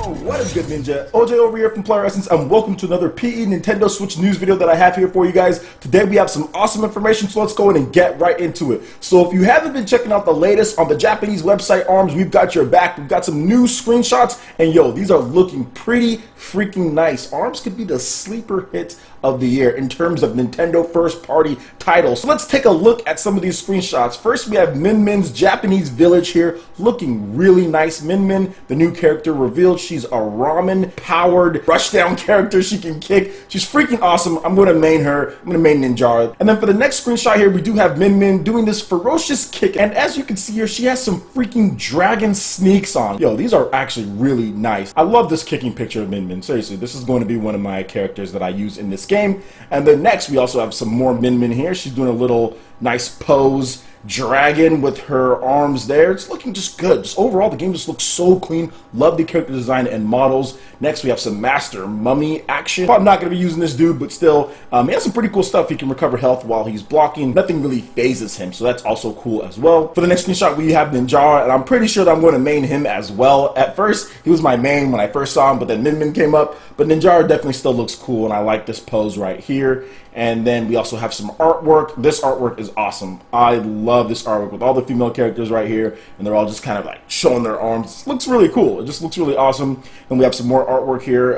What is good, Ninja? OJ over here from PlayerEssence, and welcome to another PE Nintendo Switch news video that I have here for you guys. Today we have some awesome information, so let's go in and get right into it. So if you haven't been checking out the latest on the Japanese website ARMS, we've got your back. We've got some new screenshots, and yo, these are looking pretty freaking nice. ARMS could be the sleeper hit of the year in terms of Nintendo first party titles. So let's take a look at some of these screenshots. First, we have Min Min's Japanese village here, looking really nice. Min Min, the new character revealed. She's a ramen powered rushdown character. She can kick. She's freaking awesome. I'm going to main her. I'm going to main Ninjara. And then for the next screenshot here, we do have Min Min doing this ferocious kick. And as you can see here, she has some freaking dragon sneaks on. Yo, these are actually really nice. I love this kicking picture of Min Min. Seriously, this is going to be one of my characters that I use in this game. And then next, we also have some more Min Min here. She's doing a little nice pose dragon with her arms there. It's looking just good. Just overall, the game just looks so clean. Love the character design and models. Next, we have some Master Mummy action. I'm not going to be using this dude, but still, he has some pretty cool stuff. He can recover health while he's blocking. Nothing really phases him, so that's also cool as well. For the next screenshot, we have Ninjara, and I'm pretty sure that I'm going to main him as well. At first, he was my main when I first saw him, but then Min Min came up. But Ninjara definitely still looks cool, and I like this pose right here. And then we also have some artwork. This artwork is awesome. I love this artwork with all the female characters right here, and they're all just kind of like showing their arms. It looks really cool. It just looks really awesome. And we have some more artwork here.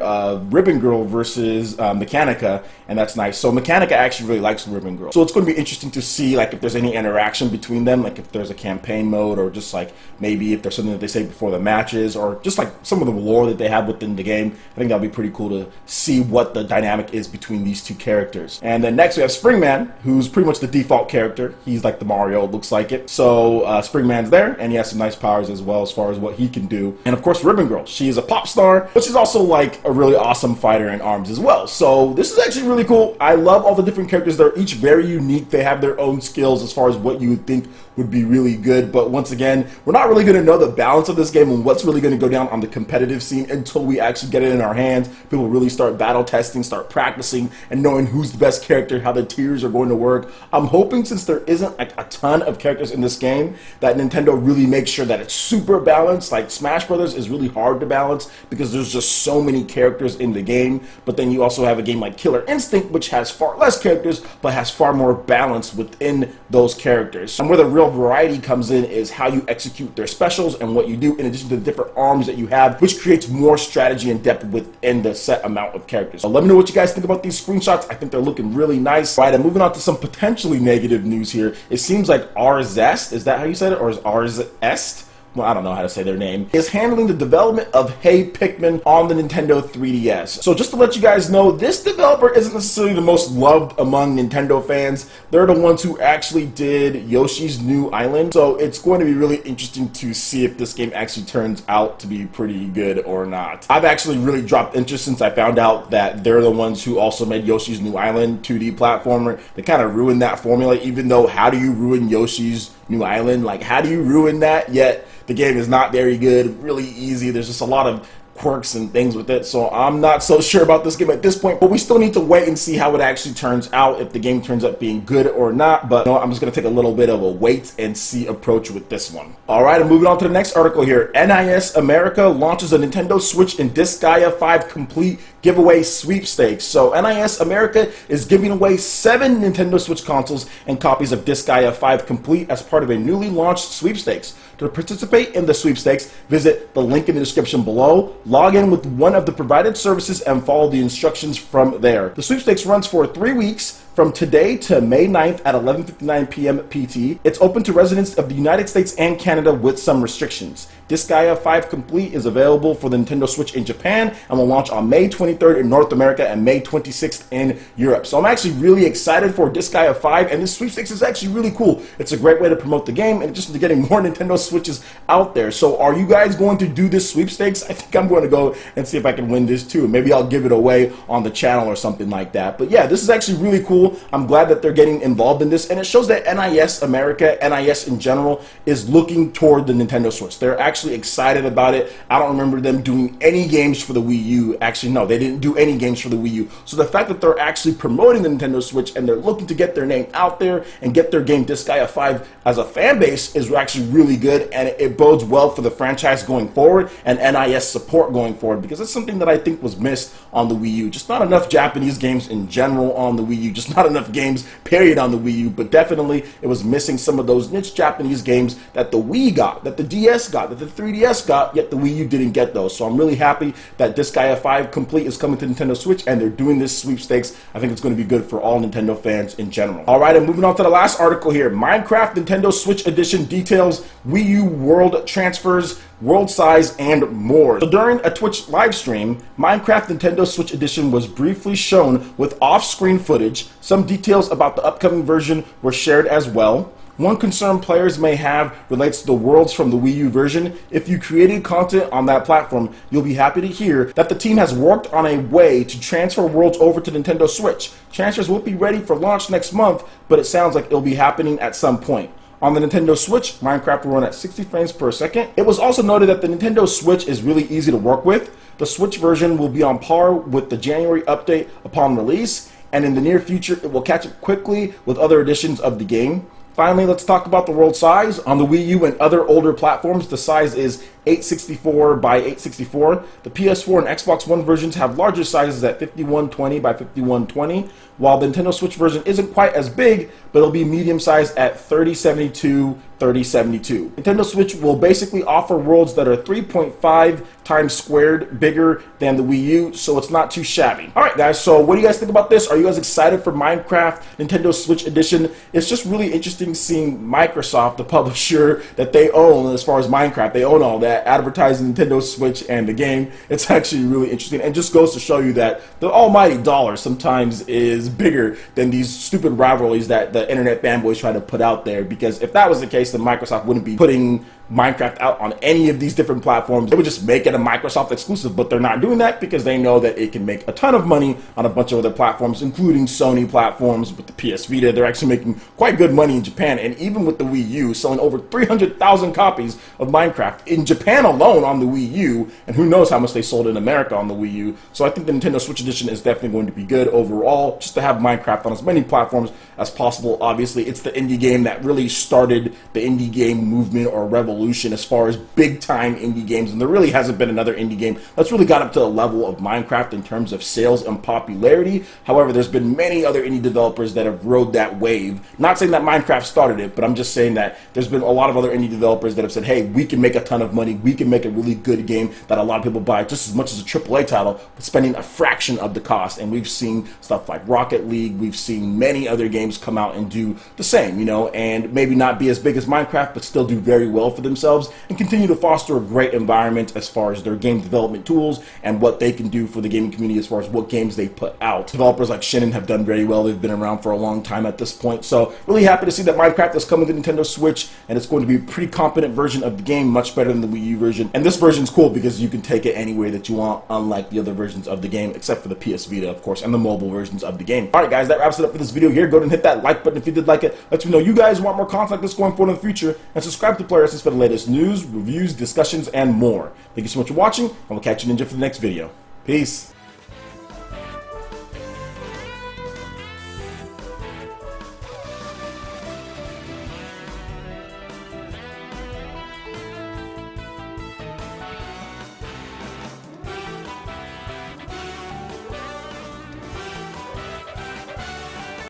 Ribbon Girl versus Mechanica, and that's nice. So Mechanica actually really likes Ribbon Girl. So it's going to be interesting to see like if there's any interaction between them, like if there's a campaign mode, or just like maybe if there's something that they say before the matches, or just like some of the lore that they have within the game. I think that'll be pretty cool to see what the dynamic is between these two characters. And then next we have Springman, who's pretty much the default character. He's like the Mario, it looks like it. So Springman's there, and he has some nice powers as well as far as what he can do. And of course Ribbon Girl, she is a pop star, but she's also like a really awesome fighter in ARMS as well. So this is actually really cool. I love all the different characters. They're each very unique. They have their own skills as far as what you would think would be really good. But once again, we're not really going to know the balance of this game and what's really going to go down on the competitive scene until we actually get it in our hands. People really start battle testing, start practicing, and knowing who's the best character, how the tiers are going to work. I'm hoping, since there isn't like a ton of characters in this game, that Nintendo really makes sure that it's super balanced. Like Smash Brothers is really hard to balance because there's just so many characters in the game. But then you also have a game like Killer Instinct, which has far less characters but has far more balance within those characters. And where the real variety comes in is how you execute their specials and what you do in addition to the different arms that you have, which creates more strategy and depth within the set amount of characters. So let me know what you guys think about these screenshots. I think they're looking really nice. All right, and moving on to some potentially negative news here. It seems like RZest, is that how you said it, or is RZest? Well, I don't know how to say their name, is handling the development of Hey Pikmin on the Nintendo 3DS. So just to let you guys know, this developer isn't necessarily the most loved among Nintendo fans. They're the ones who actually did Yoshi's New Island. So it's going to be really interesting to see if this game actually turns out to be pretty good or not. I've actually really dropped interest since I found out that they're the ones who also made Yoshi's New Island 2D platformer. They kind of ruined that formula, even though how do you ruin Yoshi's New Island? Like, how do you ruin that? Yet the game is not very good, really easy. There's just a lot of quirks and things with it, so I'm not so sure about this game at this point, but we still need to wait and see how it actually turns out, if the game turns out being good or not. But no, I'm just going to take a little bit of a wait and see approach with this one. Alright, and moving on to the next article here. NIS America launches a Nintendo Switch and Disgaea 5 complete giveaway sweepstakes. So NIS America is giving away 7 Nintendo Switch consoles and copies of Disgaea 5 complete as part of a newly launched sweepstakes. To participate in the sweepstakes, visit the link in the description below, log in with one of the provided services, and follow the instructions from there. The sweepstakes runs for 3 weeks, from today to May 9th at 11:59 p.m. PT. It's open to residents of the United States and Canada with some restrictions. Disgaea 5 Complete is available for the Nintendo Switch in Japan and will launch on May 23rd in North America and May 26th in Europe. So I'm actually really excited for Disgaea 5, and this sweepstakes is actually really cool. It's a great way to promote the game and just to getting more Nintendo Switches out there. So are you guys going to do this sweepstakes? I think I'm going to go and see if I can win this too. Maybe I'll give it away on the channel or something like that. But yeah, this is actually really cool. cool. I'm glad that they're getting involved in this, and it shows that NIS America, NIS in general, is looking toward the Nintendo Switch. They're actually excited about it. I don't remember them doing any games for the Wii U. Actually, no, they didn't do any games for the Wii U. So the fact that they're actually promoting the Nintendo Switch and they're looking to get their name out there and get their game Disgaea 5 as a fan base is actually really good, and it bodes well for the franchise going forward and NIS support going forward, because it's something that I think was missed on the Wii U. Just not enough Japanese games in general on the Wii U, just not enough games period on the Wii U, but definitely it was missing some of those niche Japanese games that the Wii got, that the DS got, that the 3DS got, yet the Wii U didn't get those. So I'm really happy that Disgaea 5 Complete is coming to Nintendo Switch and they're doing this sweepstakes. I think it's going to be good for all Nintendo fans in general. Alright, and moving on to the last article here. Minecraft Nintendo Switch Edition details Wii U world transfers, world size, and more. So during a Twitch live stream, Minecraft Nintendo Switch Edition was briefly shown with off-screen footage. Some details about the upcoming version were shared as well. One concern players may have relates to the worlds from the Wii U version. If you created content on that platform, you'll be happy to hear that the team has worked on a way to transfer worlds over to Nintendo Switch. Transfers won't be ready for launch next month, but it sounds like it'll be happening at some point. On the Nintendo Switch, Minecraft will run at 60 frames per second. It was also noted that the Nintendo Switch is really easy to work with. The Switch version will be on par with the January update upon release, and in the near future, it will catch up quickly with other editions of the game. Finally, let's talk about the world size. On the Wii U and other older platforms, the size is 864 by 864. The PS4 and Xbox One versions have larger sizes at 5120 by 5120, while the Nintendo Switch version isn't quite as big, but it'll be medium sized at 3072 3072. Nintendo Switch will basically offer worlds that are 3.5 times squared bigger than the Wii U, so it's not too shabby. Alright guys, so what do you guys think about this? Are you guys excited for Minecraft Nintendo Switch Edition? It's just really interesting seeing Microsoft, the publisher that they own as far as Minecraft, they own all that, advertising Nintendo Switch and the game. It's actually really interesting, and just goes to show you that the almighty dollar sometimes is bigger than these stupid rivalries that the internet fanboys try to put out there, because if that was the case, then Microsoft wouldn't be putting Minecraft out on any of these different platforms. They would just make it a Microsoft exclusive, but they're not doing that because they know that it can make a ton of money on a bunch of other platforms, including Sony platforms. With the PS Vita, they're actually making quite good money in Japan, and even with the Wii U, selling over 300,000 copies of Minecraft in Japan alone on the Wii U, and who knows how much they sold in America on the Wii U. So I think the Nintendo Switch Edition is definitely going to be good overall, just to have Minecraft on as many platforms as possible. Obviously, it's the indie game that really started the indie game movement or revolution as far as big time indie games, and there really hasn't been another indie game that's really got up to the level of Minecraft in terms of sales and popularity. However, there's been many other indie developers that have rode that wave. Not saying that Minecraft started it, but I'm just saying that there's been a lot of other indie developers that have said, hey, we can make a ton of money, we can make a really good game that a lot of people buy just as much as a AAA title, but spending a fraction of the cost. And we've seen stuff like Rocket League, we've seen many other games come out and do the same, you know, and maybe not be as big as Minecraft, but still do very well for themselves and continue to foster a great environment as far as their game development tools and what they can do for the gaming community as far as what games they put out. Developers like Shin'en have done very well. They've been around for a long time at this point. So really happy to see that Minecraft is coming to Nintendo Switch, and it's going to be a pretty competent version of the game, much better than the Wii U version. And this version's cool because you can take it any way that you want, unlike the other versions of the game, except for the PS Vita, of course, and the mobile versions of the game. Alright guys, that wraps it up for this video here. Go ahead and hit that like button if you did like it. Let me know you guys want more content like this going forward in the future, and subscribe to PlayerEssence for the latest news, reviews, discussions, and more. Thank you so much for watching, and we'll catch you ninja for the next video. Peace.